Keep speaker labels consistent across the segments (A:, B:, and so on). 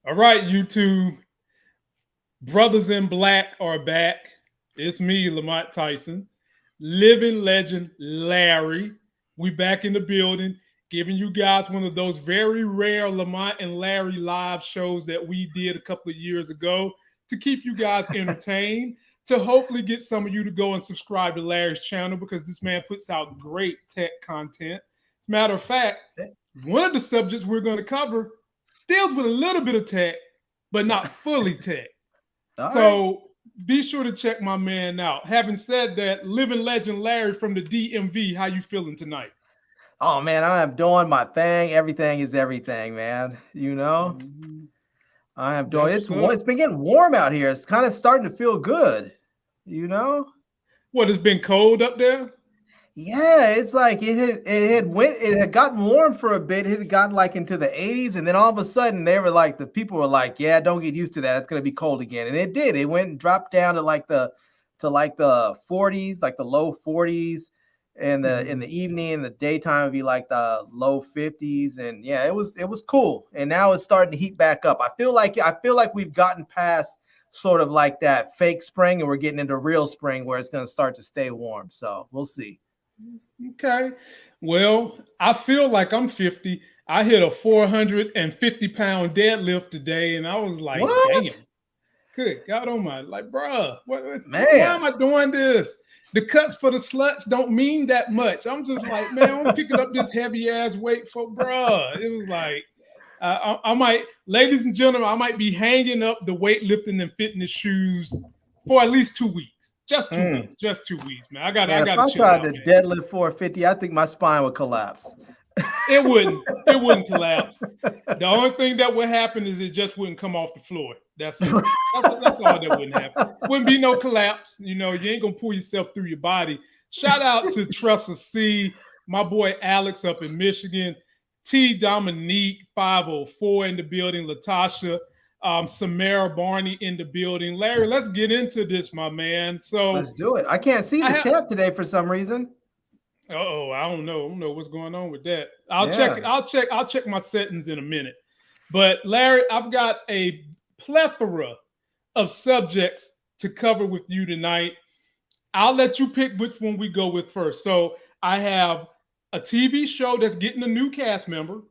A: All right, YouTube. Brothers in Black are back. It's me, Lamont Tyson. Living legend Larry. We back in the building, giving you guys one of those very rare Lamont and Larry live shows that we did a couple of years ago to keep you guys entertained, to hopefully get some of you to go and subscribe to Larry's channel because this man puts out great tech content. As a matter of fact, one of the subjects we're going to cover deals with a little bit of tech, but not fully tech. So be sure to check my man out. Having said that, living legend Larry from the DMV, how you feeling tonight?
B: Oh man, I am doing my thing. Everything is everything, man. You know, I am doing. It's been getting warm out here. It's kind of starting to feel good. You know,
A: what, it's been cold up there?
B: Yeah, it's like it had gotten warm for a bit. It had gotten like into the 80s, and then all of a sudden the people were like, "Yeah, don't get used to that. It's gonna be cold again." And it did. It went and dropped down to the 40s, like the low 40s, and in the evening, in the daytime would be like the low 50s. And yeah, it was cool. And now it's starting to heat back up. I feel like we've gotten past sort of like that fake spring, and we're getting into real spring where it's gonna start to stay warm. So we'll see.
A: Okay. Well, I feel like I'm 50. I hit a 450-pound deadlift today, and I was like, damn. Good God almighty. Like, bruh, why am I doing this? The cuts for the sluts don't mean that much. I'm just like, man, I'm picking up this heavy-ass weight for bruh. It was like, I might, ladies and gentlemen, I might be hanging up the weightlifting and fitness shoes for at least 2 weeks. Just 2 weeks, man. I got to
B: If I tried to deadlift 450, I think my spine would collapse.
A: It wouldn't collapse. The only thing that would happen is it just wouldn't come off the floor. That's it. That's all that wouldn't happen. Wouldn't be no collapse. You know, you ain't gonna pull yourself through your body. Shout out to Tressa C, my boy Alex up in Michigan, T Dominique 504 in the building, Latasha. Samara Barney in the building. Larry, let's get into this, my man. So
B: let's do it. I can't see the chat today for some reason.
A: I don't know. I don't know what's going on with that. I'll check my settings in a minute. But Larry, I've got a plethora of subjects to cover with you tonight. I'll let you pick which one we go with first. So I have a TV show that's getting a new cast member.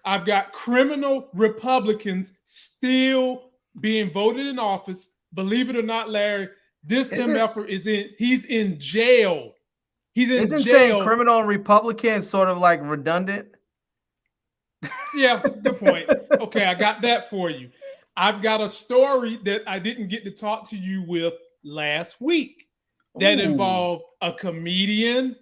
A: I've got criminal Republicans still being voted in office. Believe it or not, Larry, this MFer he's in jail. He's in jail.
B: Saying criminal and Republican sort of like redundant?
A: Yeah, good point. Okay, I got that for you. I've got a story that I didn't get to talk to you with last week that involved a comedian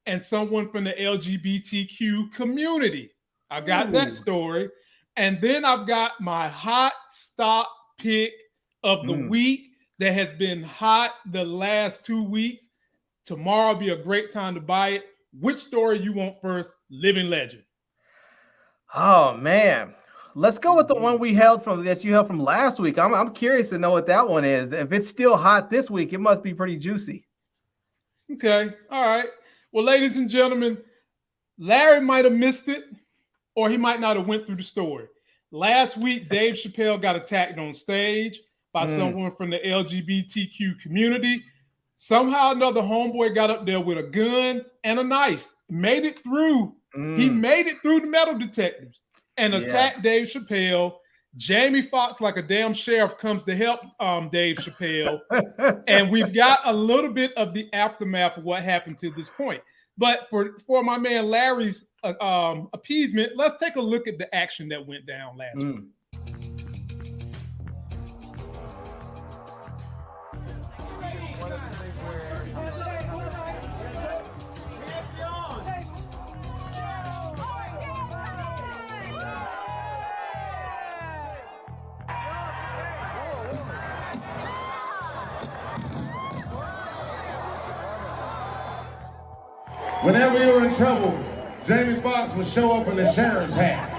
A: and someone from the LGBTQ community. I got that story. And then I've got my hot stop pick of the week that has been hot the last 2 weeks. Tomorrow will be a great time to buy it. Which story you want first? Living legend.
B: Oh, man. Let's go with the one you held from last week. I'm curious to know what that one is. If it's still hot this week, it must be pretty juicy.
A: Okay. All right. Well, ladies and gentlemen, Larry might have missed it, or he might not have went through the story. Last week, Dave Chappelle got attacked on stage by someone from the LGBTQ community. Somehow or another, homeboy got up there with a gun and a knife. Made it through. He made it through the metal detectors and attacked Dave Chappelle. Jamie Foxx, like a damn sheriff, comes to help Dave Chappelle. And we've got a little bit of the aftermath of what happened to this point. But for my man Larry's appeasement, let's take a look at the action that went down last week.
C: Whenever you're in trouble, Jamie Foxx will show up in the sheriff's hat.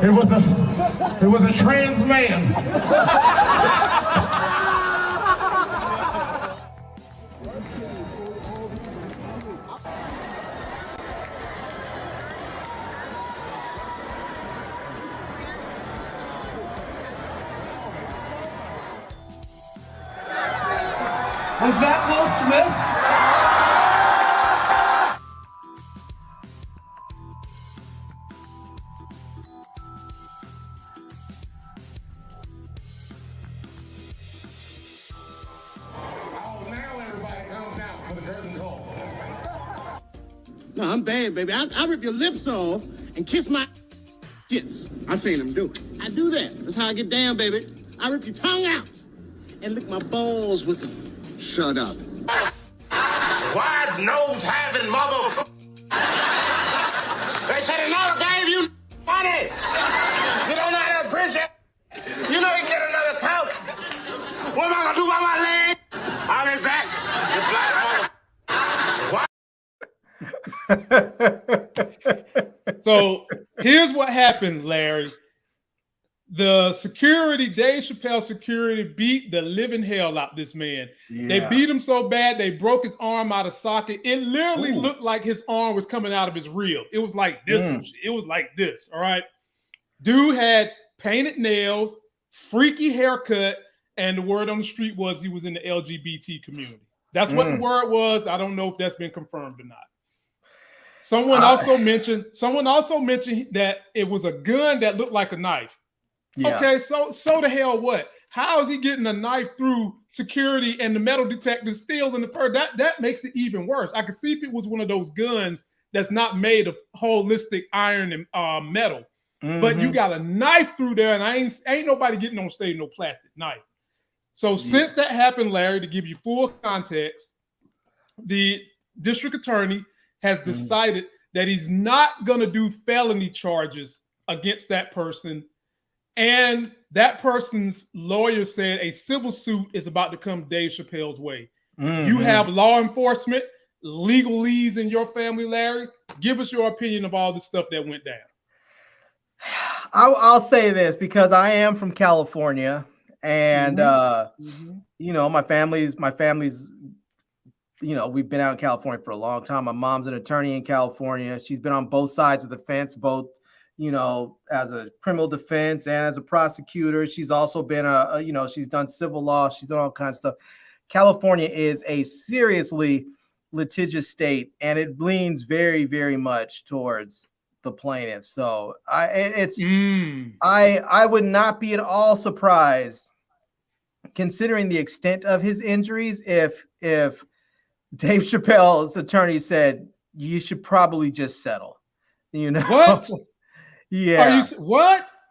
C: It was a trans man.
D: Was that Will Smith?
E: No, I'm bad, baby. I rip your lips off and kiss my shits. I seen him do it. I do that. That's how I get down, baby. I rip your tongue out and lick my balls with it. Shut up.
C: Wide nose having motherfucker. They said another gave you money. You don't know how to appreciate. You know you get another couch. What am I gonna do by my leg? I'll be back. You black motherfucker.
A: So here's what happened, Larry. The security, Dave Chappelle security, beat the living hell out this man.
B: Yeah.
A: They beat him so bad they broke his arm out of socket. It literally looked like his arm was coming out of his rib. It was like this. It was like this. All right. Dude had painted nails, freaky haircut, and the word on the street was he was in the LGBT community. That's what the word was. I don't know if that's been confirmed or not. Someone also mentioned that it was a gun that looked like a knife. Yeah. Okay, so the hell what? How is he getting a knife through security and the metal detector still in the fur? That makes it even worse. I could see if it was one of those guns that's not made of holistic iron and metal, but you got a knife through there, and ain't nobody getting on stage no plastic knife. So since that happened, Larry, to give you full context, the district attorney has decided that he's not going to do felony charges against that person. And that person's lawyer said a civil suit is about to come Dave Chappelle's way. You have law enforcement, legalese in your family, Larry. Give us your opinion of all the stuff that went down.
B: I'll say this because I am from California, and you know, my family's, you know, we've been out in California for a long time. My mom's an attorney in California. She's been on both sides of the fence, both, you know, as a criminal defense and as a prosecutor. She's also been you know, she's done civil law. She's done all kinds of stuff. California is a seriously litigious state, and it leans very, very much towards the plaintiff. So I would not be at all surprised, considering the extent of his injuries, if Dave Chappelle's attorney said you should probably just settle. You know
A: what?
B: Yeah.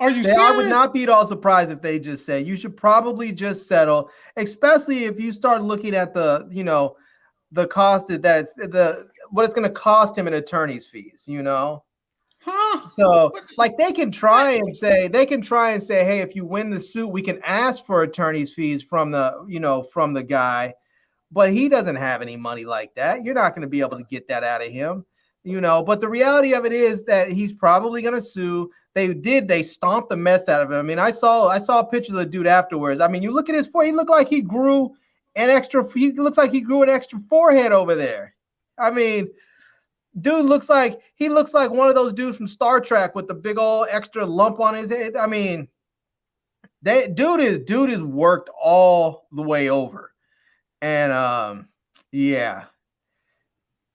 A: Are you serious?
B: I would not be at all surprised if they just say you should probably just settle, especially if you start looking at the, you know, the cost that what it's going to cost him in attorney's fees, you know? So like they can try and say, hey, if you win the suit, we can ask for attorney's fees from the, you know, from the guy, but he doesn't have any money like that. You're not going to be able to get that out of him, you know, but the reality of it is that he's probably going to sue. They stomped the mess out of him. I mean, I saw pictures of the dude afterwards. I mean, you look at his forehead, he looks like he grew an extra forehead over there. I mean, dude looks like one of those dudes from Star Trek with the big old extra lump on his head. I mean, dude is worked all the way over. And yeah.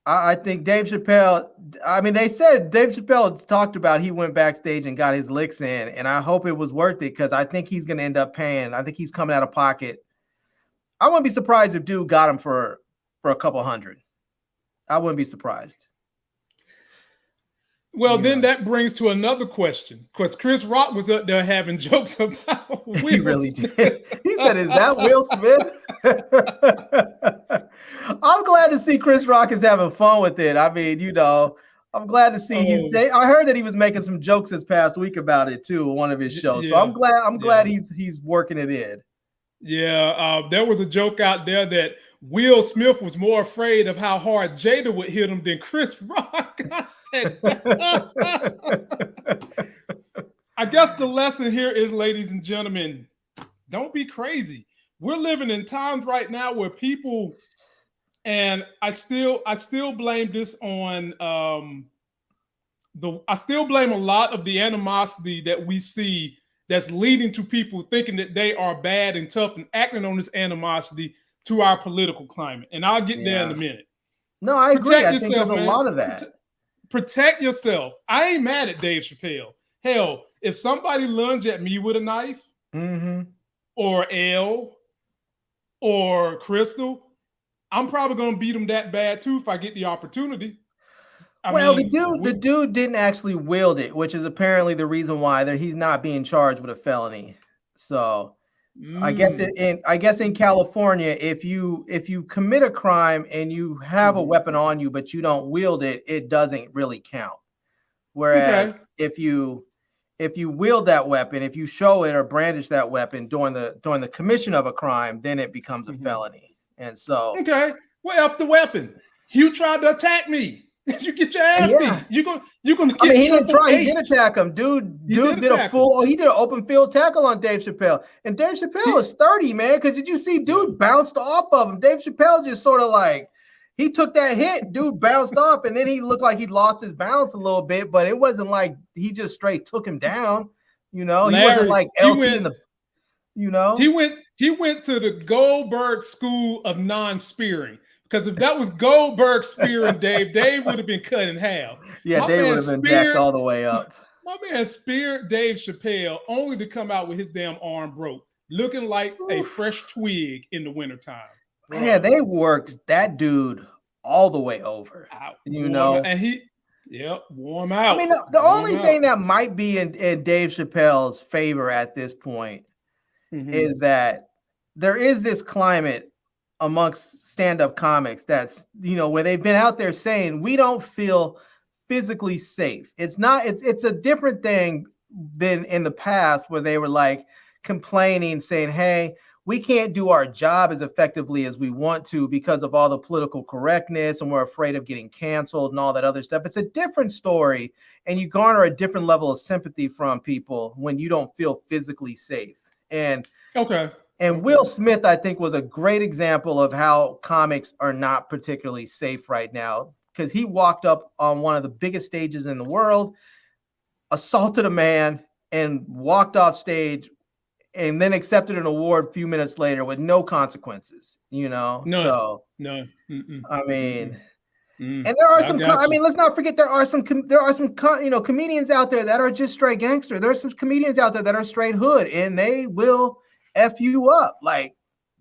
B: I think Dave Chappelle, I mean, they said Dave Chappelle talked about he went backstage and got his licks in, and I hope it was worth it because I think he's going to end up paying. I think he's coming out of pocket. I wouldn't be surprised if dude got him for a couple hundred. I wouldn't be surprised.
A: Well, then that brings to another question, because Chris Rock was up there having jokes about Will
B: He really did. He said, is that Will Smith? I'm glad to see Chris Rock is having fun with it. I mean, you know, I'm glad to see I heard that he was making some jokes this past week about it too, on one of his shows. So I'm glad he's working it in. Yeah,
A: there was a joke out there that Will Smith was more afraid of how hard Jada would hit him than Chris Rock. I said, I guess the lesson here is, ladies and gentlemen, don't be crazy. We're living in times right now where people, and I still blame this on I still blame a lot of the animosity that we see that's leading to people thinking that they are bad and tough and acting on this animosity to our political climate. And I'll get there in a minute.
B: No, I agree. I think there's a lot of that.
A: Protect yourself. I ain't mad at Dave Chappelle. Hell, if somebody lunged at me with a knife, or L, or Crystal, I'm probably gonna beat them that bad too if I get the opportunity.
B: The dude didn't actually wield it, which is apparently the reason why he's not being charged with a felony. So I guess in California, if you commit a crime and you have a weapon on you but you don't wield it, it doesn't really count. Whereas if you wield that weapon, if you show it or brandish that weapon during the commission of a crime, then it becomes a felony. And so
A: well, up the weapon. You tried to attack me. You get your ass beat. You're gonna get.
B: I mean, he didn't try. He did attack him, dude. He did an open field tackle on Dave Chappelle, and Dave Chappelle is sturdy, man. Because did you see, dude bounced off of him? Dave Chappelle just sort of like he took that hit, dude bounced off, and then he looked like he lost his balance a little bit, but it wasn't like he just straight took him down. You know, Larry, he wasn't like LT in the. You know, he went to the Goldberg School of non-spearing. Because if that was Goldberg spearing Dave would have been cut in half. Yeah, Dave would have been backed all the way up.
A: My man speared Dave Chappelle only to come out with his damn arm broke, looking like a fresh twig in the wintertime.
B: Man, they worked that dude all the way over.
A: And warm out.
B: I mean, the only thing that might be in Dave Chappelle's favor at this point is that there is this climate amongst stand-up comics that's, where they've been out there saying we don't feel physically safe. It's a different thing than in the past where they were like complaining, saying, hey, we can't do our job as effectively as we want to because of all the political correctness and we're afraid of getting canceled and all that other stuff. It's a different story, and you garner a different level of sympathy from people when you don't feel physically safe. And Will Smith, I think, was a great example of how comics are not particularly safe right now, because he walked up on one of the biggest stages in the world, assaulted a man, and walked off stage, and then accepted an award a few minutes later with no consequences. I mean, and there are some. I mean, let's not forget there are some comedians out there that are just straight gangster. There are some comedians out there that are straight hood, and they will F you up. Like,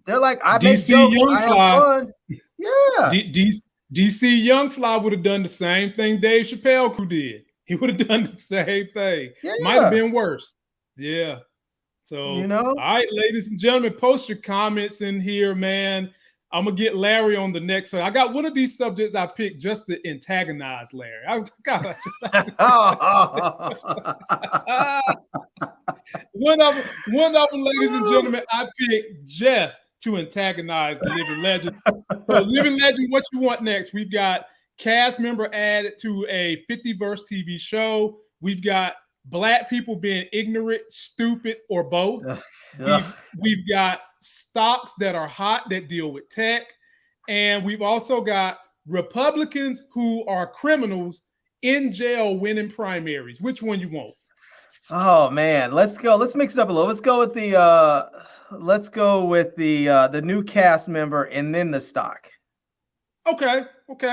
B: they're like, I make jokes, I have fun. Yeah.
A: DC Young Fly would have done the same thing Dave Chappelle crew did. He would have done the same thing. Yeah. Might have been worse. Yeah. So, all right, ladies and gentlemen, post your comments in here, man. I'm going to get Larry on the next one. I got one of these subjects I picked just to antagonize Larry. One of them, ladies and gentlemen, I picked just to antagonize the Living Legend. So, Living Legend, what you want next? We've got cast member added to a 50-verse TV show. We've got Black people being ignorant, stupid, or both. We've got stocks that are hot that deal with tech. And we've also got Republicans who are criminals in jail winning primaries. Which one you want?
B: Oh man, let's go. Let's mix it up a little. Let's go with the new cast member and then the stock.
A: Okay.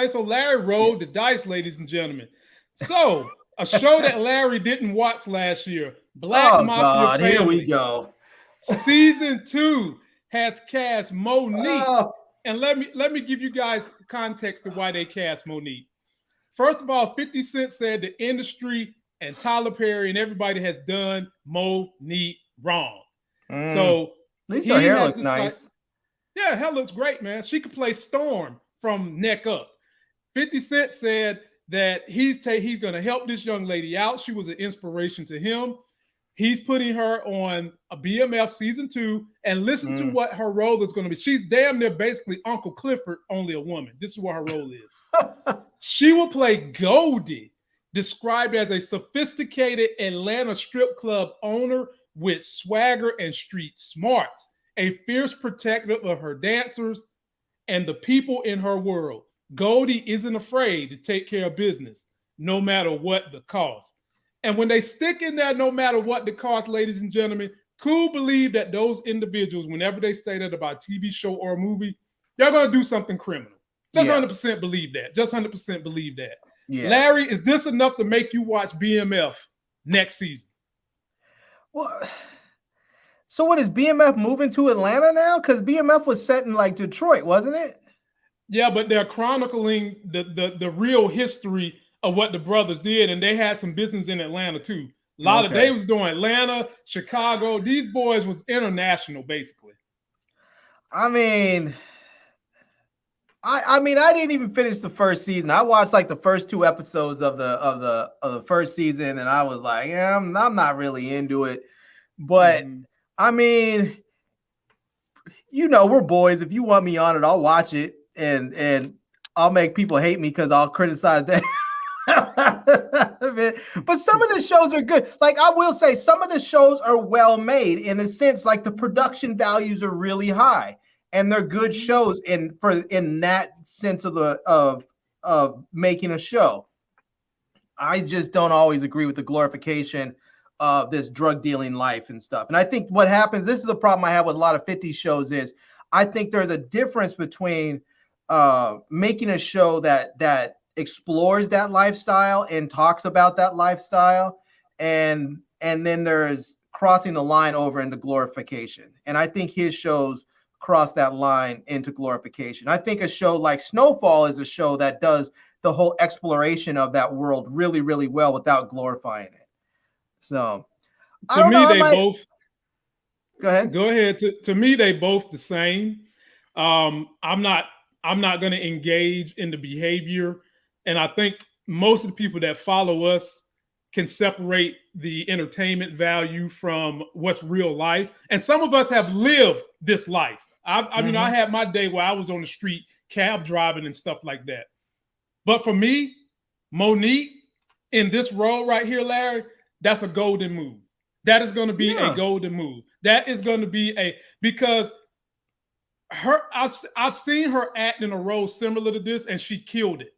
A: So Larry rolled the dice, ladies and gentlemen. So a show that Larry didn't watch last year, Black Mafia Family.
B: Here we go.
A: Season 2 has cast Monique. And let me give you guys context of why they cast Monique. First of all, 50 Cent said the industry and Tyler Perry and everybody has done Monique wrong. So
B: at least her hair looks nice.
A: Yeah, hair looks great, man. She could play Storm from neck up. 50 Cent said that he's going to help this young lady out. She was an inspiration to him. He's putting her on a BMF season 2, and listen to what her role is going to be. She's damn near basically Uncle Clifford, only a woman. This is what her role is. She will play Goldie described as a sophisticated Atlanta strip club owner with swagger and street smarts, a fierce protector of her dancers and the people in her world. Goldie isn't afraid to take care of business, no matter what the cost. And when they stick in there, no matter what the cost, ladies and gentlemen, cool believe that those individuals, whenever they say that about a TV show or a movie, they're going to do something criminal. Just 100% believe that. Just 100% believe that. Yeah. Larry, is this enough to make you watch BMF next season?
B: Well, so what is BMF moving to Atlanta now? Because BMF was set in like Detroit, wasn't it?
A: Yeah, but they're chronicling the real history of what the brothers did, and they had some business in Atlanta too. A lot of they was doing Atlanta, Chicago. These boys was international, basically.
B: I mean, I didn't even finish the first season. I watched like the first 2 episodes of the first season, and I was like, yeah, I'm not really into it. But I mean, you know, we're boys. If you want me on it, I'll watch it, and I'll make people hate me because I'll criticize that. But some of the shows are good. Like, I will say, some of the shows are well made in the sense, like, the production values are really high, and they're good shows in that sense of making a show. I just don't always agree with the glorification of this drug dealing life and stuff. And I think what happens, this is the problem I have with a lot of 50s shows, is I think there's a difference between making a show that explores that lifestyle and talks about that lifestyle, and then there's crossing the line over into glorification. And I think his shows cross that line into glorification. I think a show like Snowfall is a show that does the whole exploration of that world really, really well without glorifying it. So
A: to me, they both
B: go ahead.
A: Go ahead. To me, they both the same. I'm not going to engage in the behavior. And I think most of the people that follow us can separate the entertainment value from what's real life. And some of us have lived this life. I mean, I had my day where I was on the street cab driving and stuff like that. But for me, Monique, in this role right here, Larry, that's a golden move. That is going to be a golden move. That is going to be because I've seen her act in a role similar to this, and she killed it.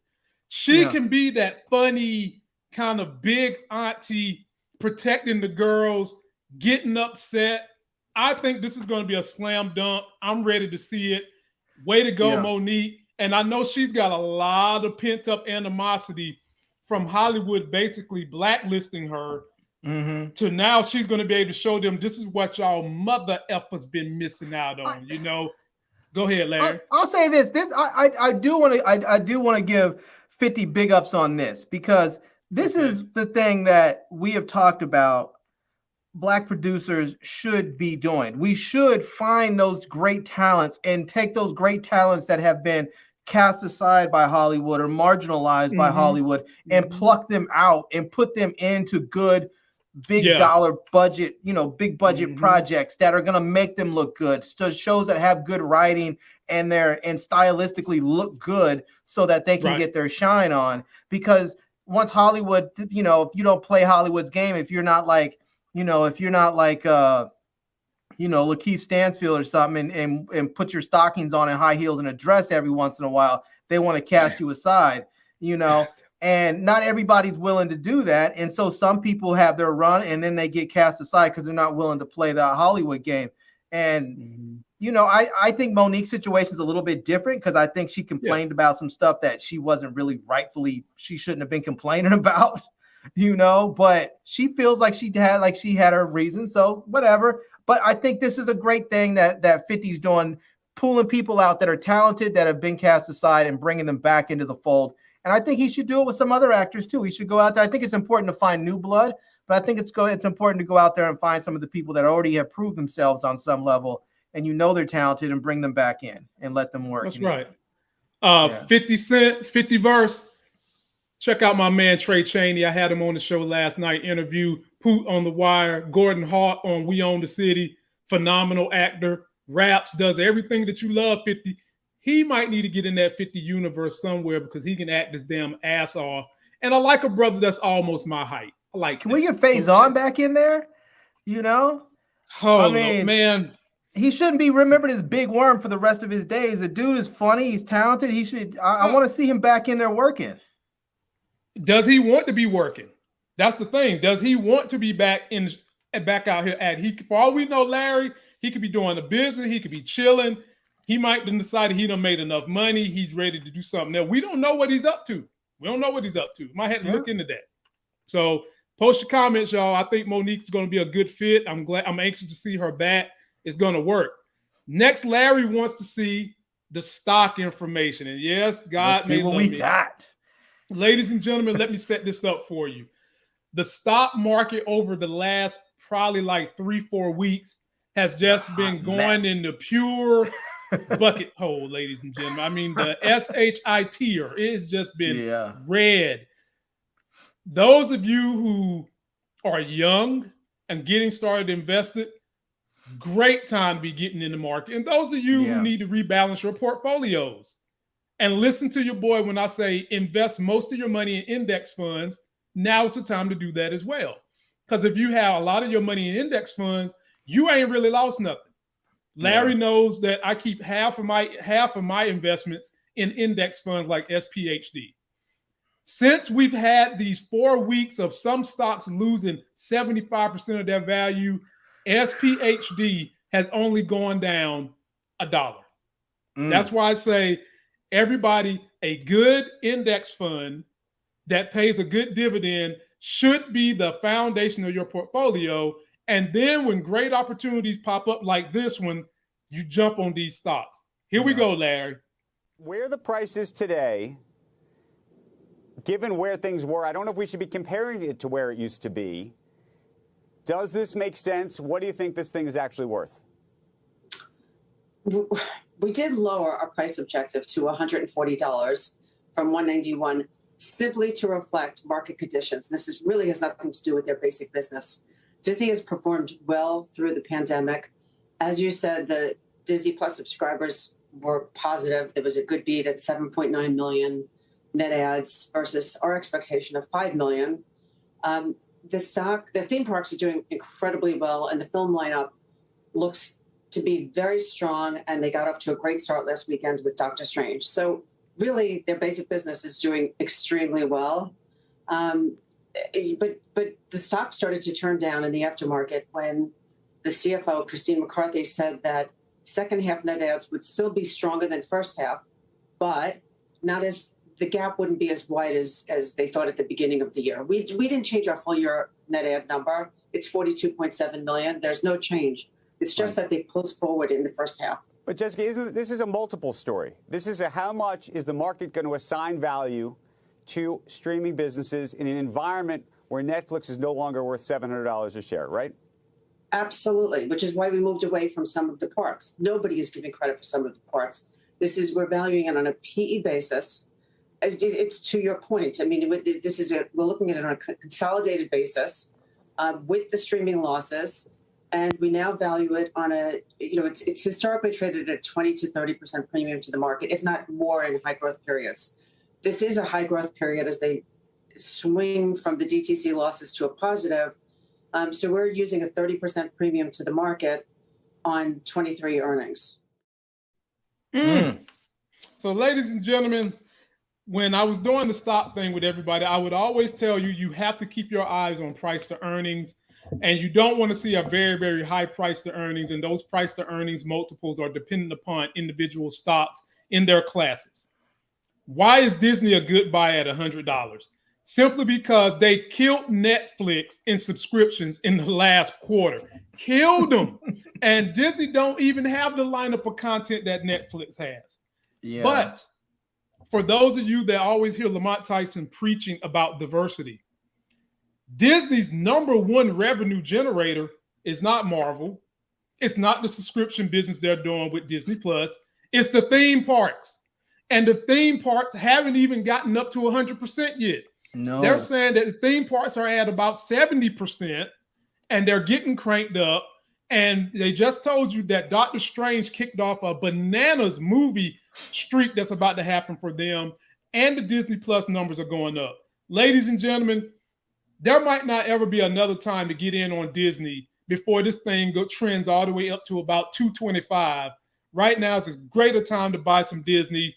A: She can be that funny kind of big auntie protecting the girls, getting upset. I think this is going to be a slam dunk. I'm ready to see it. Way to go, Monique. And I know she's got a lot of pent-up animosity from Hollywood basically blacklisting her to now she's going to be able to show them this is what y'all mother effers been missing out on, you know. Go ahead, Larry.
B: I'll say this. I do want to give 50 big ups on this, because this is the thing that we have talked about Black producers should be doing. We should find those great talents and take those great talents that have been cast aside by Hollywood or marginalized by Hollywood and pluck them out and put them into good big dollar budget, big budget projects that are going to make them look good. So shows that have good writing and stylistically look good so that they can get their shine on. Because once Hollywood, if you don't play Hollywood's game, if you're not like Lakeith Stansfield or something and put your stockings on and high heels and a dress every once in a while, they want to cast you aside, and not everybody's willing to do that. And so some people have their run and then they get cast aside because they're not willing to play the Hollywood game. And, I think Monique's situation is a little bit different because I think she complained about some stuff that she wasn't really she shouldn't have been complaining about, but she feels like she had her reason. So whatever. But I think this is a great thing that 50's doing, pulling people out that are talented, that have been cast aside and bringing them back into the fold. And I think he should do it with some other actors too. He should go out there. I think it's important to find new blood, but I think it's important to go out there and find some of the people that already have proved themselves on some level, and they're talented, and bring them back in and let them work.
A: That's right. 50 Cent, 50 verse. Check out my man Trey Chaney. I had him on the show last night. Interview Poot on The Wire, Gordon Hart on We Own the City. Phenomenal actor. Raps, does everything that you love. 50. He might need to get in that 50 universe somewhere because he can act his damn ass off. And I like a brother that's almost my height. I like.
B: Can we get Phase On back in there? You know?
A: Oh,
B: I mean,
A: man.
B: He shouldn't be remembered as Big Worm for the rest of his days. The dude is funny. He's talented. He should. I want to see him back in there working.
A: Does he want to be working? That's the thing. Does he want to be back out here? For all we know, Larry, he could be doing a business. He could be chilling. He might have decided he done made enough money. He's ready to do something else. We don't know what he's up to. Might have to look into that. So post your comments, y'all. I think Monique's going to be a good fit. I'm anxious to see her back. It's going to work. Next, Larry wants to see the stock information. And yes, God may love me.
B: Got.
A: Ladies and gentlemen, let me set this up for you. The stock market over the last probably like 3-4 weeks has just been going in the pure bucket hole, ladies and gentlemen. I mean, the SHIT, it's just been red. Those of you who are young and getting started invested, great time to be getting in the market. And those of you who need to rebalance your portfolios, and listen to your boy when I say invest most of your money in index funds, now's the time to do that as well. Because if you have a lot of your money in index funds, you ain't really lost nothing. Larry knows that I keep half of my investments in index funds like SPHD. Since we've had these 4 weeks of some stocks losing 75% of their value, SPHD has only gone down $1. That's why I say everybody, a good index fund that pays a good dividend should be the foundation of your portfolio. And then when great opportunities pop up like this one, you jump on these stocks. Here we go, Larry.
F: Where the price is today, given where things were, I don't know if we should be comparing it to where it used to be. Does this make sense? What do you think this thing is actually worth?
G: We did lower our price objective to $140 from $191 simply to reflect market conditions. This really has nothing to do with their basic business. Disney has performed well through the pandemic. As you said, the Disney Plus subscribers were positive. There was a good beat at 7.9 million net adds versus our expectation of 5 million. The theme parks are doing incredibly well, and the film lineup looks to be very strong, and they got off to a great start last weekend with Doctor Strange. So really, their basic business is doing extremely well. But the stock started to turn down in the aftermarket when the CFO, Christine McCarthy, said that second half net adds would still be stronger than first half, but the gap wouldn't be as wide as they thought at the beginning of the year. We didn't change our full year net add number. It's 42.7 million. There's no change. It's just that they pulled forward in the first half.
F: But Jessica, this is a multiple story. This is how much is the market going to assign value to streaming businesses in an environment where Netflix is no longer worth $700 a share, right?
G: Absolutely, which is why we moved away from some of the parts. Nobody is giving credit for some of the parts. We're valuing it on a PE basis. It's to your point. I mean, we're looking at it on a consolidated basis with the streaming losses, and we now value it on it's historically traded at 20 to 30% premium to the market, if not more, in high growth periods. This is a high growth period as they swing from the DTC losses to a positive. So we're using a 30% premium to the market on 23 earnings.
A: So, ladies and gentlemen, when I was doing the stock thing with everybody, I would always tell you, you have to keep your eyes on price to earnings, and you don't want to see a very, very high price to earnings. And those price to earnings multiples are dependent upon individual stocks in their classes. Why is Disney a good buy at $100? Simply because they killed Netflix in subscriptions in the last quarter. Killed them. And Disney don't even have the lineup of content that Netflix has. Yeah. But for those of you that always hear Lamont Tyson preaching about diversity, Disney's number one revenue generator is not Marvel. It's not the subscription business they're doing with Disney Plus. It's the theme parks. And the theme parks haven't even gotten up to 100% yet. No. They're saying that the theme parks are at about 70%, and they're getting cranked up. And they just told you that Doctor Strange kicked off a bananas movie streak that's about to happen for them, and the Disney Plus numbers are going up. ladies and gentlemen, there might not ever be another time to get in on Disney before this thing trends all the way up to about $225. Right now is as great a time to buy some Disney.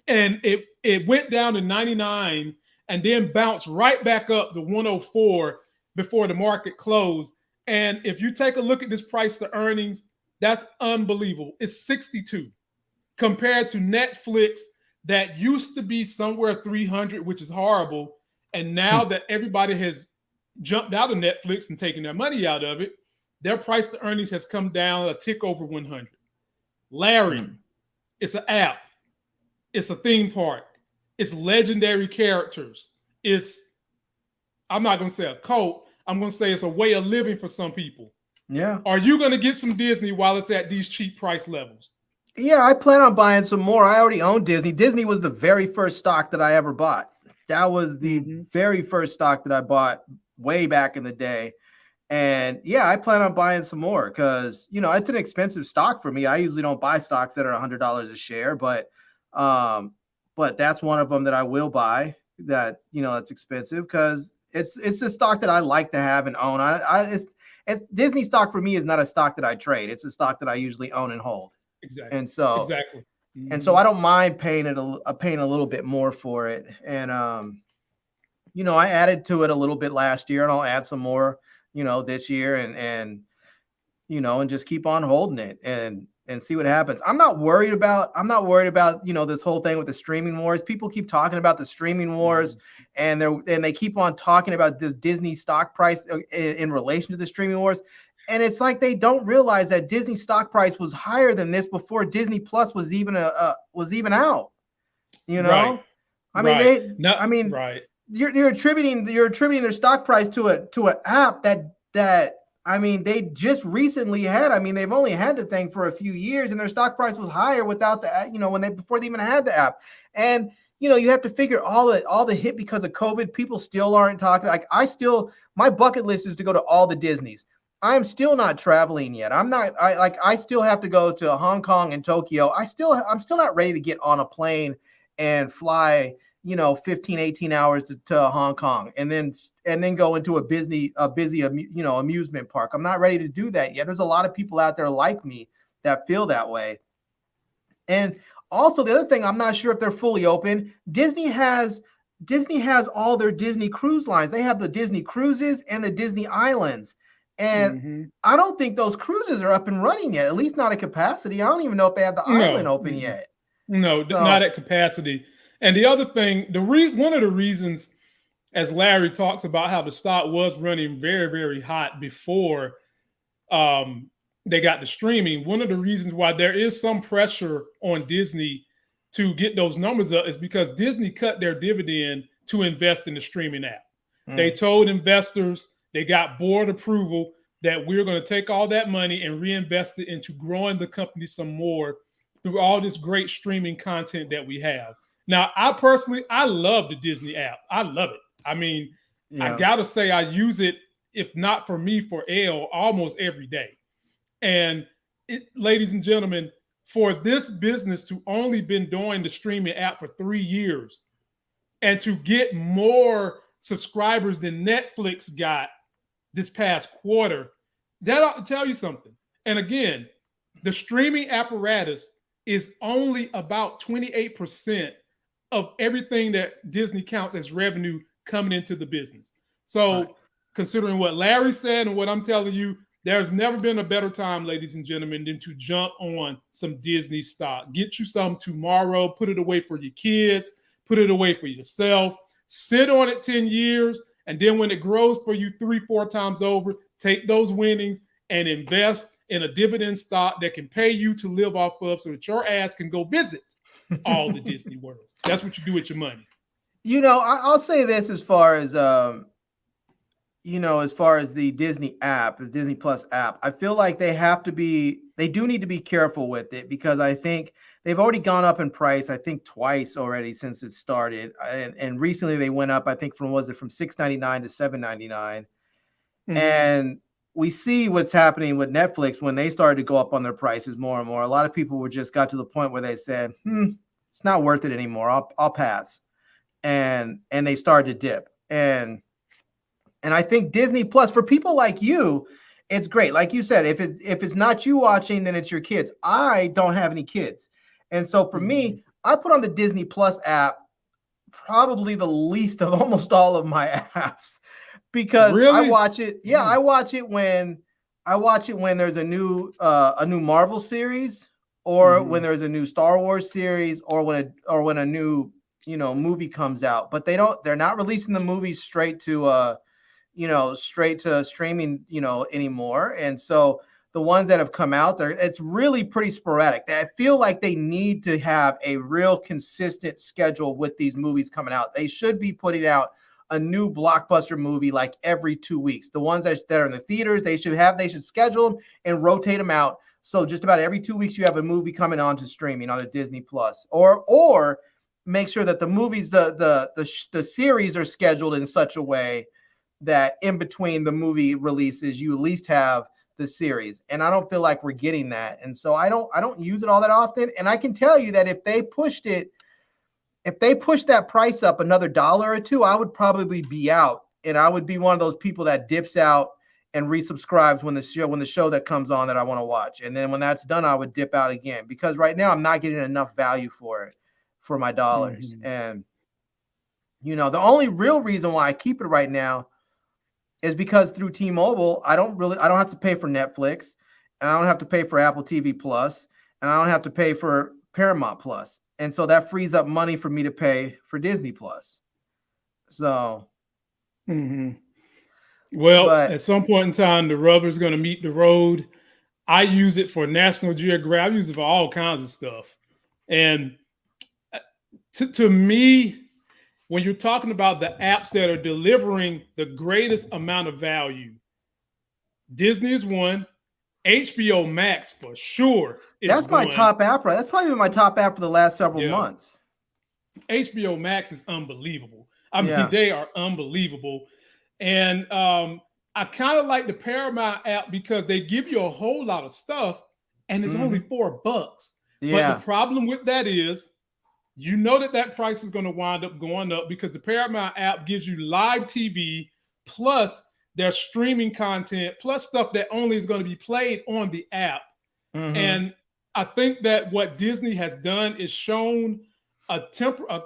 A: And it went down to 99 and then bounced right back up to 104 before the market closed. And if you take a look at this price to earnings, that's unbelievable. It's 62 compared to Netflix that used to be somewhere 300, which is horrible. And now that everybody has jumped out of Netflix and taken their money out of it, their price to earnings has come down a tick over 100. Larry, it's an app. It's a theme park. It's legendary characters. I'm not going to say a cult. I'm going to say it's a way of living for some people.
B: Yeah.
A: Are you going to get some Disney while it's at these cheap price levels?
B: Yeah, I plan on buying some more. I already own Disney. Disney was the very first stock that I ever bought. That was the very first stock that I bought way back in the day. And yeah, I plan on buying some more because, it's an expensive stock for me. I usually don't buy stocks that are $100 a share, but that's one of them that I will buy that, that's expensive because it's a stock that I like to have and own. It's Disney stock for me is not a stock that I trade. It's a stock that I usually own and hold.
A: Exactly.
B: And so,
A: exactly.
B: And so I don't mind paying a little bit more for it. And, I added to it a little bit last year and I'll add some more, this year and just keep on holding it and see what happens. I'm not worried about, this whole thing with the streaming wars. People keep talking about the streaming wars and they keep on talking about the Disney stock price in relation to the streaming wars. And it's like they don't realize that Disney stock price was higher than this before Disney Plus was even out.
A: Right.
B: Right. You're attributing their stock price to an app that they just recently had. They've only had the thing for a few years, and their stock price was higher without the before they even had the app. And you have to figure all the hit because of COVID. People still aren't talking. My bucket list is to go to all the Disneys. I'm still not traveling yet. I still have to go to Hong Kong and Tokyo. I'm still not ready to get on a plane and fly, 15, 18 hours to Hong Kong and then go into a busy amusement park. I'm not ready to do that yet. There's a lot of people out there like me that feel that way. And also the other thing, I'm not sure if they're fully open. Disney has all their Disney cruise lines. They have the Disney cruises and the Disney islands. And I don't think those cruises are up and running yet, at least not at capacity. I don't even know if they have the island open yet.
A: No, not at capacity. And the other thing, one of the reasons, as Larry talks about how the stock was running very, very hot before they got the streaming, one of the reasons why there is some pressure on Disney to get those numbers up is because Disney cut their dividend to invest in the streaming app. They told investors, they got board approval that we're going to take all that money and reinvest it into growing the company some more through all this great streaming content that we have. Now, I love the Disney app. I love it. I got to say I use it, if not for me, for L, almost every day. And ladies and gentlemen, for this business to only been doing the streaming app for 3 years and to get more subscribers than Netflix got this past quarter, that ought to tell you something. And again, the streaming apparatus is only about 28% of everything that Disney counts as revenue coming into the business. So considering what Larry said and what I'm telling you, there's never been a better time, ladies and gentlemen, than to jump on some Disney stock. Get you some tomorrow, put it away for your kids, put it away for yourself, sit on it 10 years, and then when it grows for you 3-4 times over, take those winnings and invest in a dividend stock that can pay you to live off of so that your ass can go visit all the Disney worlds. That's what you do with your money.
B: I'll say this as far as the Disney app, the Disney Plus app, I feel like they do need to be careful with it because I think they've already gone up in price, I think twice already since it started. And recently they went up, I think from $6.99 to $7.99. And we see what's happening with Netflix when they started to go up on their prices more and more. A lot of people got to the point where they said, it's not worth it anymore. I'll pass. and they started to dip. And I think Disney Plus, for people like you, it's great. Like you said, if it's not you watching, then it's your kids. I don't have any kids. And so for me, I put on the Disney Plus app probably the least of almost all of my apps, because
A: Really?
B: I watch it. Yeah, I watch it when there's a new Marvel series, or when there's a new Star Wars series, or when a new movie comes out. But they're not releasing the movies straight to streaming anymore. And so the ones that have come out there, it's really pretty sporadic. I feel like they need to have a real consistent schedule with these movies coming out. They should be putting out a new blockbuster movie like every 2 weeks. The ones that are in the theaters, they should schedule them and rotate them out. So just about every 2 weeks you have a movie coming on to streaming on a Disney Plus, or make sure that the movies, the series are scheduled in such a way that in between the movie releases, you at least have the series. And I don't feel like we're getting that. And so I don't use it all that often. And I can tell you that if they pushed that price up another $1 or $2, I would probably be out. And I would be one of those people that dips out and resubscribes when the show that comes on that I want to watch. And then when that's done, I would dip out again, because right now I'm not getting enough value for my dollars. And the only real reason why I keep it right now is because through T-Mobile, I don't have to pay for Netflix, and I don't have to pay for Apple TV Plus, and I don't have to pay for Paramount Plus. And so that frees up money for me to pay for Disney Plus. So,
A: well, at some point in time, the rubber's going to meet the road. I use it for National Geographic. I use it for all kinds of stuff. And to me, when you're talking about the apps that are delivering the greatest amount of value, Disney is one. HBO Max for sure.
B: That's my top app, right? That's probably been my top app for the last several months.
A: HBO Max is unbelievable. I mean, they are unbelievable. And I kind of like the Paramount app because they give you a whole lot of stuff, and it's only $4.
B: Yeah.
A: But the problem with that is, that price is going to wind up going up, because the Paramount app gives you live TV plus their streaming content plus stuff that only is going to be played on the app. And I think that what Disney has done is shown a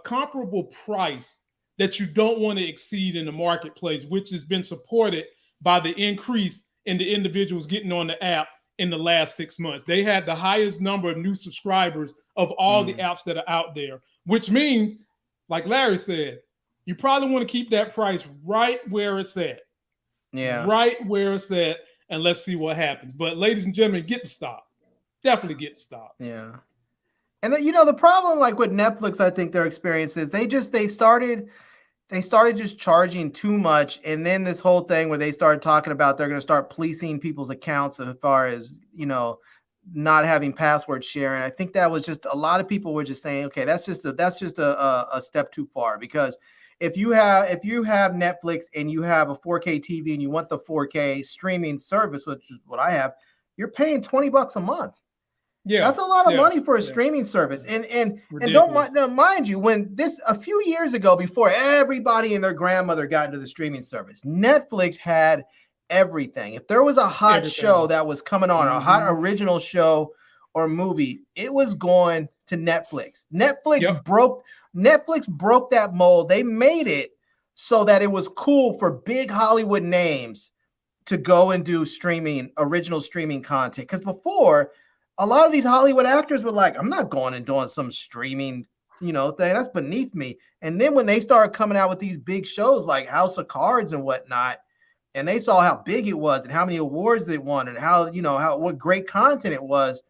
A: comparable price that you don't want to exceed in the marketplace, which has been supported by the increase in the individuals getting on the app in the last 6 months. They had the highest number of new subscribers of all the apps that are out there, which means, like Larry said, you probably want to keep that price right where it's at.
B: Yeah.
A: Right where it's at, and let's see what happens. But ladies and gentlemen, get the stop. Definitely get the stop.
B: Yeah. And the problem, like with Netflix, I think their experience is they started just charging too much. And then this whole thing where they started talking about they're going to start policing people's accounts as far as, not having password sharing. I think that was just a lot of people were just saying, okay, that's just a step too far, because if you have Netflix and you have a 4K TV and you want the 4K streaming service, which is what I have, you're paying $20 a month. Yeah, that's a lot of money for a streaming service. And don't mind you, when a few years ago, before everybody and their grandmother got into the streaming service, Netflix had everything. If there was a hot show that was coming on, a hot original show or movie, it was going to Netflix. Netflix broke that mold. They made it so that it was cool for big Hollywood names to go and do original streaming content. Because before, a lot of these Hollywood actors were like, I'm not going and doing some streaming, thing. That's beneath me. And then when they started coming out with these big shows like House of Cards and whatnot, and they saw how big it was and how many awards it won and what great content it was,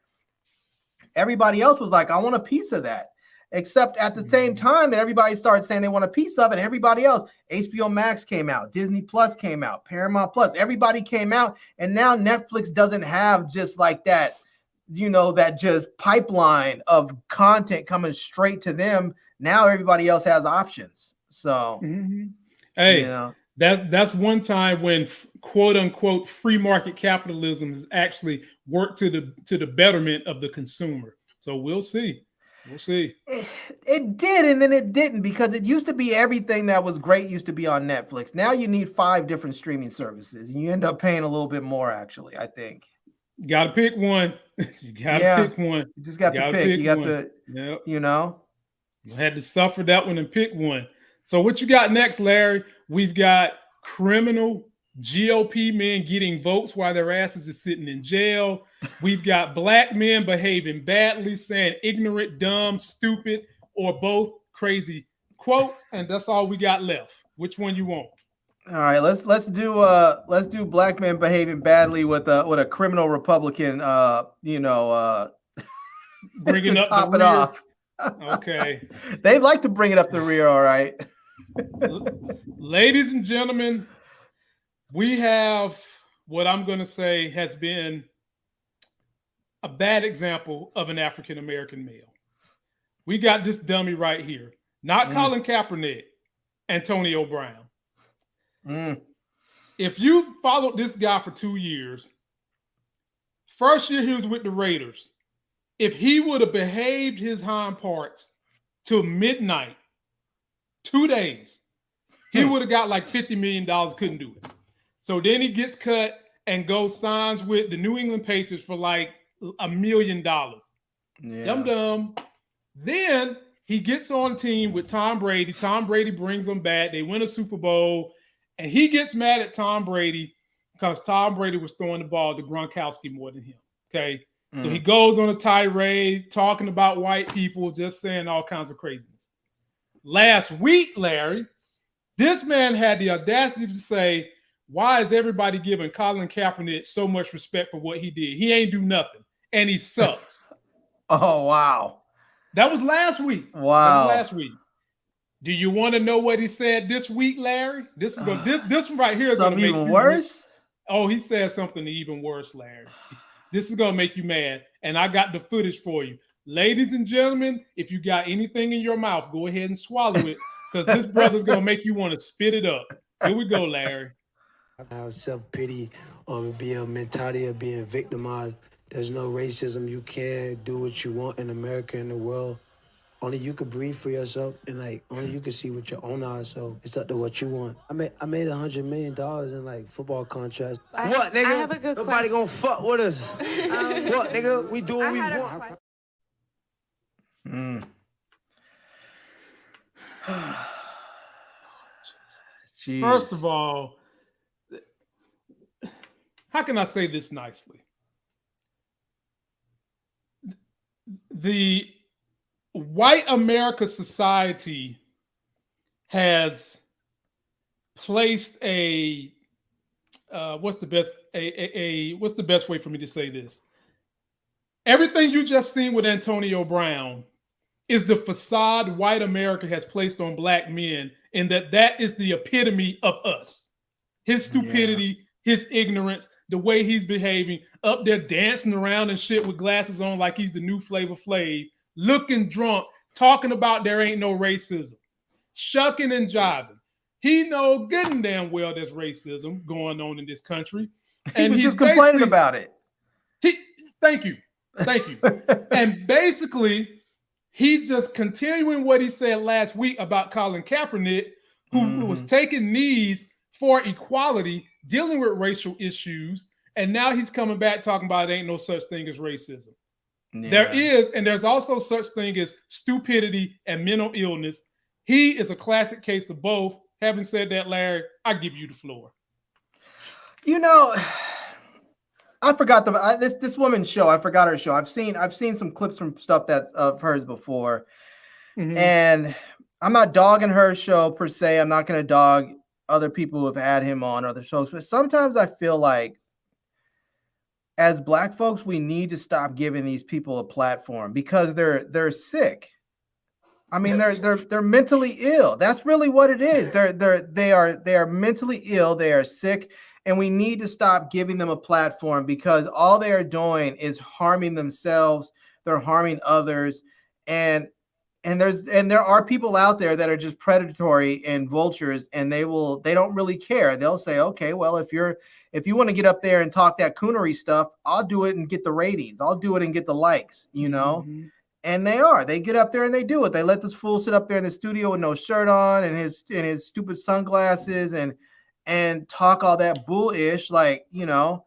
B: everybody else was like, I want a piece of that. Except at the same time that everybody started saying they want a piece of it, everybody else, HBO Max came out, Disney Plus came out, Paramount Plus, everybody came out. And now Netflix doesn't have just like that, that just pipeline of content coming straight to them. Now everybody else has options. So,
A: hey, that's one time when quote unquote free market capitalism has actually worked to the betterment of the consumer. So we'll see. We'll see.
B: It did, and then it didn't, because it used to be everything that was great used to be on Netflix. Now you need 5 different streaming services, and you end up paying a little bit more, actually, I think.
A: You got to pick one. You got to pick one.
B: You just got to pick. You got to, you know.
A: You had to suffer that one and pick one. So what you got next, Larry? We've got criminal GOP men getting votes while their asses is sitting in jail. We've got black men behaving badly, saying ignorant, dumb, stupid, or both crazy quotes, and that's all we got left. Which one you want?
B: All right, let's do black men behaving badly with a criminal Republican,
A: bringing up
B: top
A: the
B: it
A: rear.
B: off.
A: Okay.
B: They like to bring it up the rear, all right.
A: Ladies and gentlemen, we have what I'm going to say has been a bad example of an African-American male. We got this dummy right here. Not Colin Kaepernick, Antonio Brown. If you followed this guy for 2 years, first year he was with the Raiders. If he would have behaved his hind parts till midnight, 2 days, he would have got like $50 million, couldn't do it. So then he gets cut and goes signs with the New England Patriots for like $1 million. Dumb. Then he gets on team with Tom Brady. Tom Brady brings him back. They win a Super Bowl. And he gets mad at Tom Brady because Tom Brady was throwing the ball to Gronkowski more than him. Okay. So he goes on a tirade talking about white people, just saying all kinds of craziness. Last week, Larry, this man had the audacity to say, why is everybody giving Colin Kaepernick so much respect for what he did? He ain't do nothing, and he sucks.
B: Oh, wow.
A: That was last week.
B: Wow.
A: That was last week. Do you want to know what he said this week, Larry? This is this one right here is going to make
B: even worse.
A: Oh, he said something even worse, Larry. This is going to make you mad, and I got the footage for you. Ladies and gentlemen, if you got anything in your mouth, go ahead and swallow it, because this brother's going to make you want to spit it up. Here we go, Larry.
H: I have self-pity or be a mentality of being victimized. There's no racism. You can do what you want in America and the world. Only you can breathe for yourself, and like only you can see with your own eyes. So it's up to what you want. I made $100 million in like football contracts. What, nigga?
I: I have a good
H: Nobody
I: question.
H: gonna fuck with us. What, nigga? We do what we want.
B: Jeez.
A: First of all, how can I say this nicely? The white America society has placed a what's the best way for me to say this? Everything you just seen with Antonio Brown is the facade white America has placed on black men, and that is the epitome of us. His stupidity, his ignorance, the way he's behaving, up there dancing around and shit with glasses on like he's the new Flavor Flav, looking drunk, talking about there ain't no racism, shucking and jiving. He knows good and damn well there's racism going on in this country.
B: And he's just complaining about it.
A: Thank you. And basically, he's just continuing what he said last week about Colin Kaepernick, who was taking knees for equality, dealing with racial issues, and now he's coming back talking about it ain't no such thing as racism. There is, and there's also such thing as stupidity and mental illness. He is a classic case of both. Having said that, Larry, I give you the floor.
B: You know, I forgot this woman's show. I forgot her show. I've seen some clips from stuff that's of hers before, and I'm not dogging her show per se. I'm not going to dog other people who have had him on other shows, but sometimes I feel like as Black folks, we need to stop giving these people a platform because they're sick. I mean, they're mentally ill. That's really what it is. They are mentally ill. They are sick, and we need to stop giving them a platform because all they are doing is harming themselves. They're harming others, and there are people out there that are just predatory and vultures, and they don't really care. They'll say, okay, well, if you want to get up there and talk that coonery stuff, I'll do it and get the ratings. I'll do it and get the likes, you know. And they get up there and they do it. They let this fool sit up there in the studio with no shirt on and his stupid sunglasses and talk all that bullish, like, you know.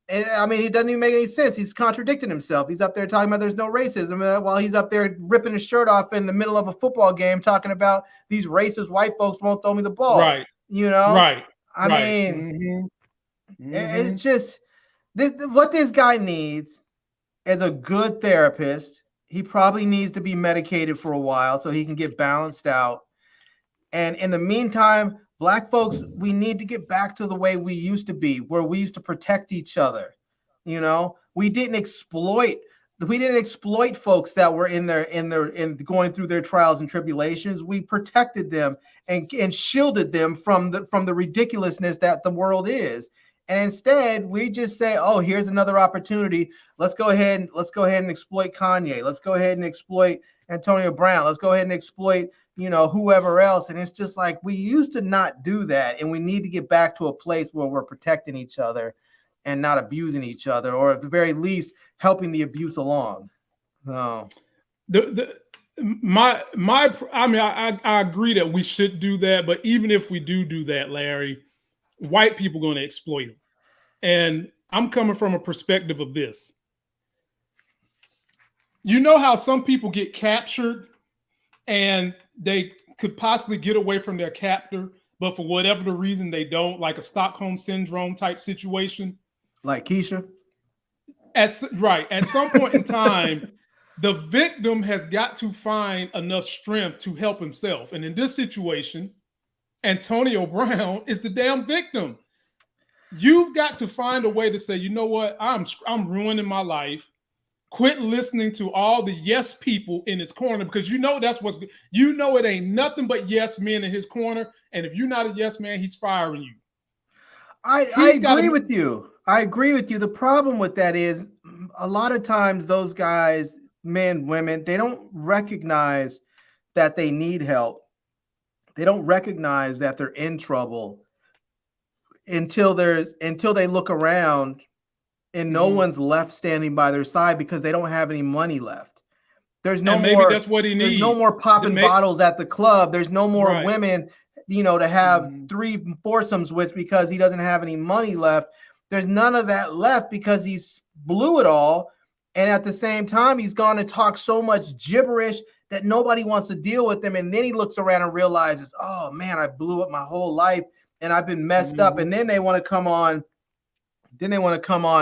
B: And I mean, it doesn't even make any sense. He's contradicting himself. He's up there talking about there's no racism while he's up there ripping his shirt off in the middle of a football game, talking about these racist white folks won't throw me the ball.
A: Right.
B: You know?
A: Right.
B: I mean, it's just what this guy needs is a good therapist. He probably needs to be medicated for a while so he can get balanced out. And in the meantime, Black folks, we need to get back to the way we used to be, where we used to protect each other. You know, we didn't exploit folks that were in going through their trials and tribulations. We protected them and shielded them from the ridiculousness that the world is. And instead, we just say, "Oh, here's another opportunity. Let's go ahead and exploit Kanye. Let's go ahead and exploit Antonio Brown. Let's go ahead and exploit, you know, whoever else." And it's just like, we used to not do that, and we need to get back to a place where we're protecting each other and not abusing each other, or at the very least, helping the abuse along. No.
A: I mean, I agree that we should do that, but even if we do that, Larry, white people are going to exploit them. And I'm coming from a perspective of this. You know how some people get captured and they could possibly get away from their captor, but for whatever the reason they don't, like a Stockholm syndrome type situation?
B: Like Keisha?
A: At some point in time, the victim has got to find enough strength to help himself. And in this situation, Antonio Brown is the damn victim. You've got to find a way to say, you know what, I'm ruining my life. Quit listening to all the yes people in his corner, because you know it ain't nothing but yes men in his corner. And if you're not a yes man, he's firing you.
B: I agree with you. I agree with you. The problem with that is a lot of times those guys, men, women, they don't recognize that they need help. They don't recognize that they're in trouble until they look around and no one's left standing by their side because they don't have any money left. There's no
A: maybe
B: more.
A: That's what he needs.
B: There's no more popping bottles at the club. There's no more women, you know, to have 3 foursomes with because he doesn't have any money left. There's none of that left because he's blew it all. And at the same time, he's gone to talk so much gibberish that nobody wants to deal with him. And then he looks around and realizes, oh man, I blew up my whole life and I've been messed up. And then they want to come on.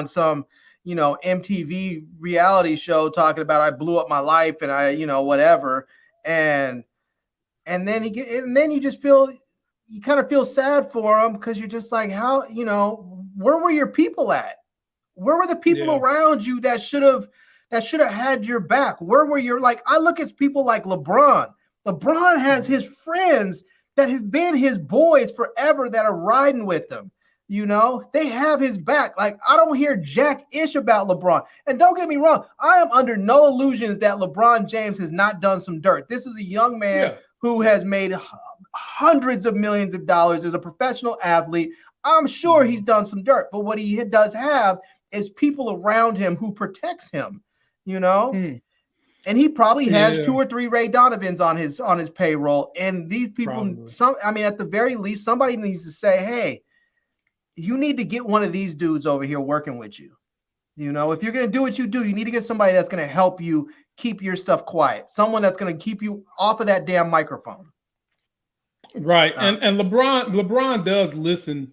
B: Some, you know, MTV reality show talking about I blew up my life and I, you know, whatever. And then you just you kind of feel sad for him because you're just like, how, you know, where were your people at? Where were the people around you that should have had your back? Where were your, like, I look at people like LeBron. LeBron has his friends that have been his boys forever that are riding with him. You know, they have his back. Like, I don't hear jack ish about LeBron. And don't get me wrong, I am under no illusions that LeBron James has not done some dirt. This is a young man who has made hundreds of millions of dollars as a professional athlete. I'm sure he's done some dirt, but what he does have is people around him who protects him, you know? And he probably has 2 or 3 Ray Donovans on his payroll. And these people, at the very least, somebody needs to say, hey, you need to get one of these dudes over here working with you. You know, if you're going to do what you do, you need to get somebody that's going to help you keep your stuff quiet. Someone that's going to keep you off of that damn microphone.
A: Right. And LeBron does listen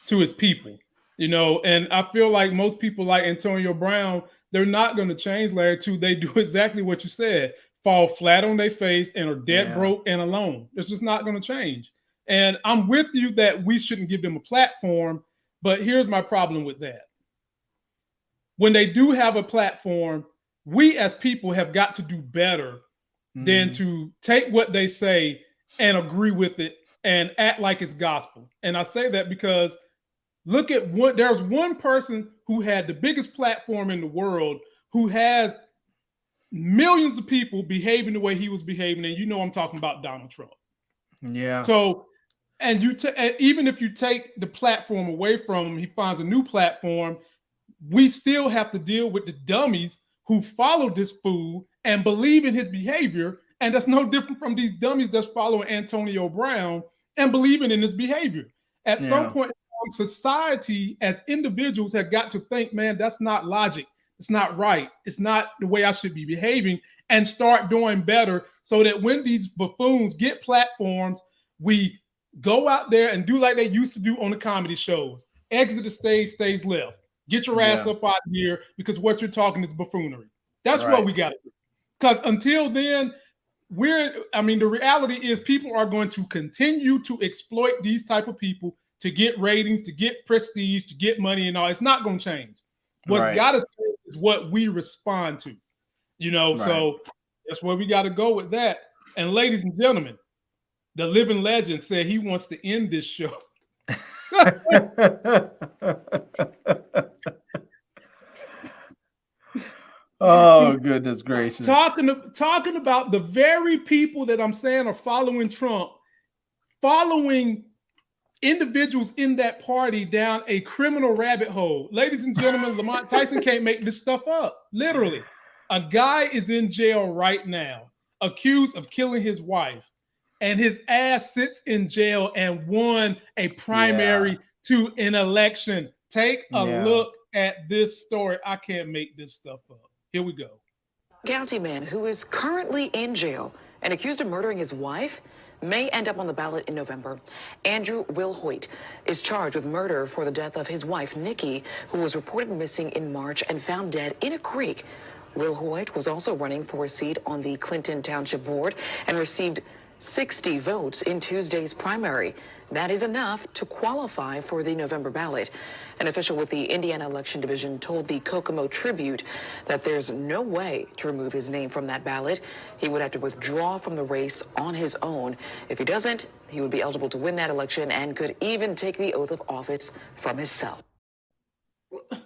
A: to his people, you know, and I feel like most people like Antonio Brown, they're not going to change, Larry, too. They do exactly what you said, fall flat on their face and are dead broke and alone. It's just not going to change. And I'm with you that we shouldn't give them a platform, but here's my problem with that. When they do have a platform, we as people have got to do better than to take what they say and agree with it and act like it's gospel. And I say that because look at there's one person who had the biggest platform in the world who has millions of people behaving the way he was behaving. And you know I'm talking about Donald Trump.
B: Yeah.
A: So, and even if you take the platform away from him, he finds a new platform. We still have to deal with the dummies who followed this fool and believe in his behavior. And that's no different from these dummies that's following Antonio Brown and believing in his behavior. At some point, society as individuals have got to think, man, that's not logic. It's not right. It's not the way I should be behaving, and start doing better so that when these buffoons get platforms, we go out there and do like they used to do on the comedy shows. Exit the stage, stage left. Get your ass up out of here, because what you're talking is buffoonery. That's what we got to do. Because until then, the reality is people are going to continue to exploit these type of people to get ratings, to get prestige, to get money and all. It's not going to change. What's got to change is what we respond to. So that's where we got to go with that. And ladies and gentlemen, the living legend said he wants to end this show.
B: Oh, goodness gracious.
A: Talking about the very people that I'm saying are following Trump, following individuals in that party down a criminal rabbit hole. Ladies and gentlemen, Lamont Tyson can't make this stuff up. Literally. A guy is in jail right now, accused of killing his wife, and his ass sits in jail and won a primary to an election. Take a look at this story. I can't make this stuff up. Here we go.
I: County man who is currently in jail and accused of murdering his wife may end up on the ballot in November. Andrew Wilhoit is charged with murder for the death of his wife, Nikki, who was reported missing in March and found dead in a creek. Wilhoit was also running for a seat on the Clinton Township Board and received 60 votes in Tuesday's primary. That is enough to qualify for the November ballot. An official with the Indiana Election Division told the Kokomo Tribute that there's no way to remove his name from that ballot. He would have to withdraw from the race on his own. If he doesn't, he would be eligible to win that election and could even take the oath of office from his cell.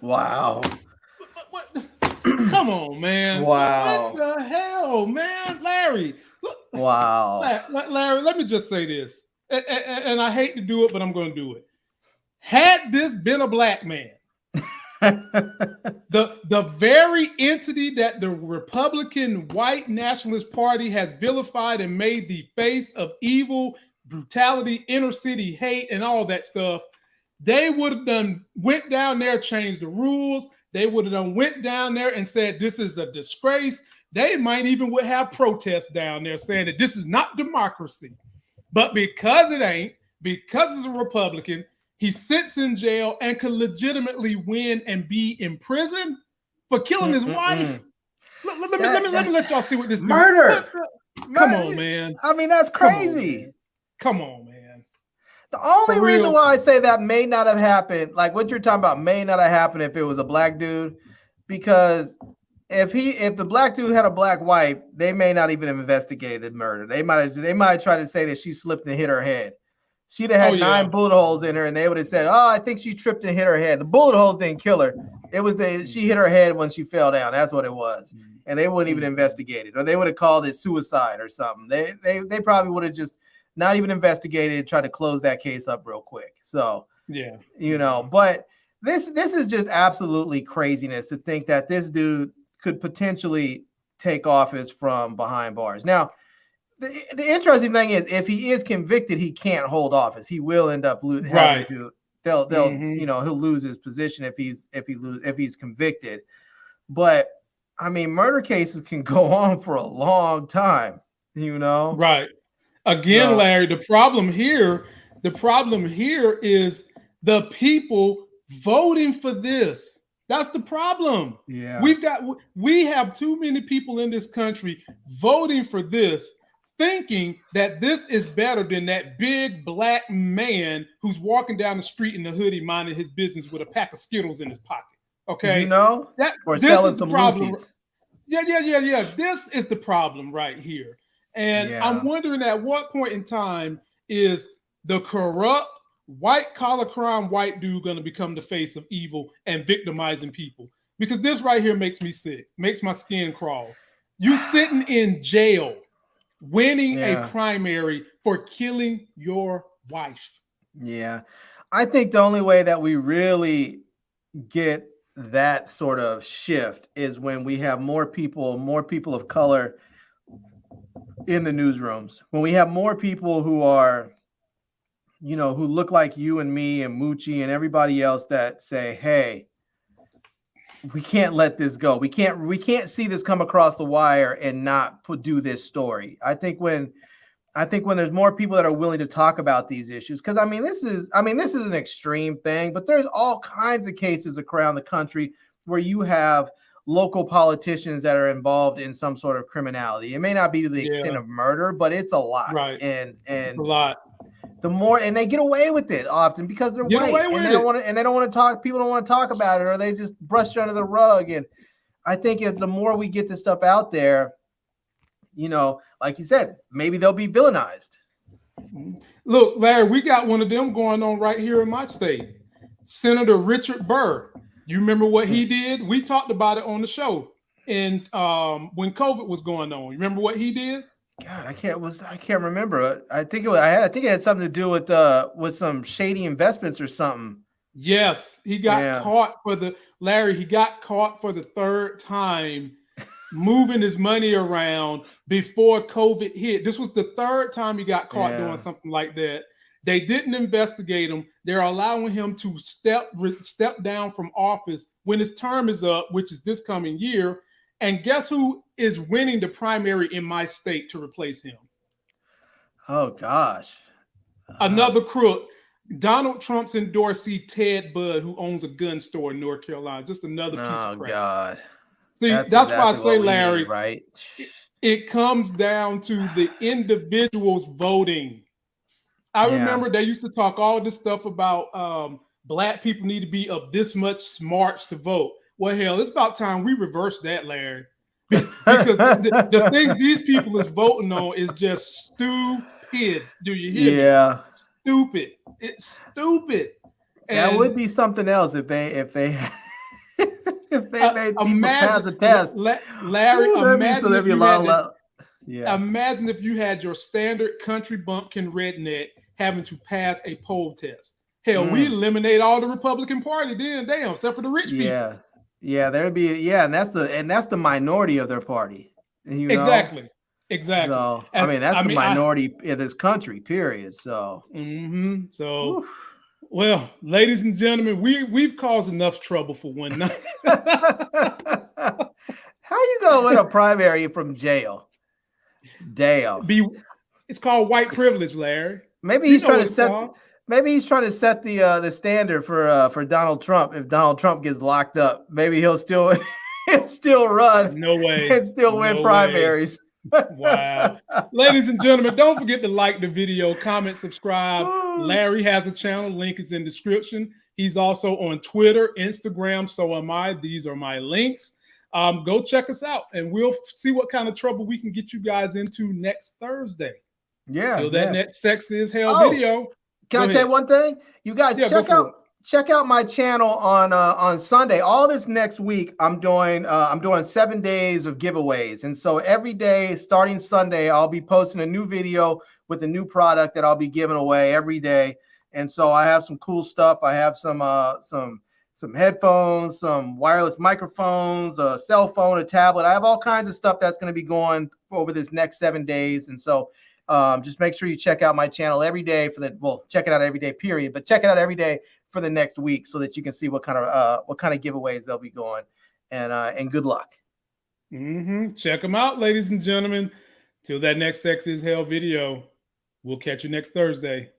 B: Wow.
A: Come on, man.
B: Wow.
A: What the hell, man? Larry.
B: Wow.
A: Larry, let me just say this. And I hate to do it, but I'm going to do it. Had this been a black man, the very entity that the Republican white nationalist party has vilified and made the face of evil, brutality, inner city hate, and all that stuff, they would have went down there, changed the rules. They would have went down there and said, this is a disgrace. They might even would have protests down there saying that this is not democracy. But because it ain't, because it's a Republican, he sits in jail and could legitimately win and be in prison for killing his wife. Let me let y'all see what this
B: murder.
A: Come on, man.
B: I mean, that's crazy.
A: Come on, man.
B: The only reason why I say that may not have happened, like what you're talking about, may not have happened if it was a black dude, because if the black dude had a black wife, they may not even have investigated the murder. They might have tried to say that she slipped and hit her head. She'd have had 9 bullet holes in her, and they would have said, "Oh, I think she tripped and hit her head." The bullet holes didn't kill her. It was she hit her head when she fell down. That's what it was, and they wouldn't even investigate it, or they would have called it suicide or something. They probably would have just not even investigated, tried to close that case up real quick. So but this is just absolutely craziness to think that this dude could potentially take office from behind bars. Now, the interesting thing is, if he is convicted, he can't hold office. He will end up having to. They'll he'll lose his position if he's convicted. But I mean, murder cases can go on for a long time. Right.
A: Again, Larry, the problem here is the people voting for this. That's the problem.
B: Yeah.
A: We have too many people in this country voting for this, thinking that this is better than that big black man who's walking down the street in the hoodie minding his business with a pack of Skittles in his pocket. Okay.
B: Or selling some Lucy's.
A: Yeah. This is the problem right here. And I'm wondering at what point in time is the corrupt white collar crime white dude going to become the face of evil and victimizing people? Because this right here makes me sick, makes my skin crawl. You sitting in jail, winning a primary for killing your wife.
B: Yeah. I think the only way that we really get that sort of shift is when we have more people of color in the newsrooms. When we have more people who are, you know, who look like you and me and Moochie and everybody else that say, hey, we can't let this go. We can't see this come across the wire and not do this story. I think when there's more people that are willing to talk about these issues, because this is an extreme thing, but there's all kinds of cases around the country where you have local politicians that are involved in some sort of criminality. It may not be to the extent of murder, but it's a lot.
A: Right.
B: And
A: a lot.
B: The more, and they get away with it often because they're white and they don't want to talk. People don't want to talk about it, or they just brush it under the rug. And I think if the more we get this stuff out there, you know, like you said, maybe they'll be villainized.
A: Look, Larry, we got one of them going on right here in my state. Senator Richard Burr. You remember what he did? We talked about it on the show. And when COVID was going on, you remember what he did?
B: God, I can't remember. I think it had something to do with some shady investments or something.
A: Yes, he got caught for the third time moving his money around before COVID hit. This was the third time he got caught doing something like that. They didn't investigate him. They're allowing him to step down from office when his term is up, which is this coming year. And guess who is winning the primary in my state to replace him?
B: Oh, gosh.
A: Another crook. Donald Trump's endorsee, Ted Budd, who owns a gun store in North Carolina. Just another piece of crap. Oh,
B: God.
A: See, that's exactly why I say, Larry,
B: right?
A: It comes down to the individuals voting. I remember they used to talk all this stuff about black people need to be of this much smarts to vote. Well, hell, it's about time we reverse that, Larry. Because the things these people is voting on is just stupid. Do you hear me?
B: Yeah.
A: Stupid. It's stupid.
B: That would be something else if they if they made people pass a test.
A: Larry, imagine if you had your standard country bumpkin redneck having to pass a poll test. Hell, we eliminate all the Republican Party then, damn, except for the rich people.
B: Yeah, there'd be and that's the minority of their party. You know?
A: Exactly.
B: So that's the minority in this country, period. So
A: well, ladies and gentlemen, we've caused enough trouble for one night.
B: How you gonna win a primary from jail? Damn.
A: It's called white privilege, Larry.
B: Maybe he's trying to set the standard for Donald Trump. If Donald Trump gets locked up, maybe he'll still run.
A: No way.
B: And still win primaries.
A: Wow. Ladies and gentlemen, don't forget to like the video, comment, subscribe. Larry has a channel. Link is in description. He's also on Twitter, Instagram. So am I. These are my links. Go check us out, and we'll see what kind of trouble we can get you guys into next Thursday. So that next Sex is Hell video.
B: Can I tell you one thing? You guys check out my channel on Sunday. All this next week, I'm doing 7 days of giveaways, and so every day starting Sunday, I'll be posting a new video with a new product that I'll be giving away every day. And so I have some cool stuff. I have some headphones, some wireless microphones, a cell phone, a tablet. I have all kinds of stuff that's going to be going over this next 7 days, and so. Just make sure you check out my channel every day check it out every day, period. But check it out every day for the next week so that you can see what kind of giveaways they'll be going. And good luck.
A: Check them out, ladies and gentlemen. Till that next Sex is Hell video. We'll catch you next Thursday.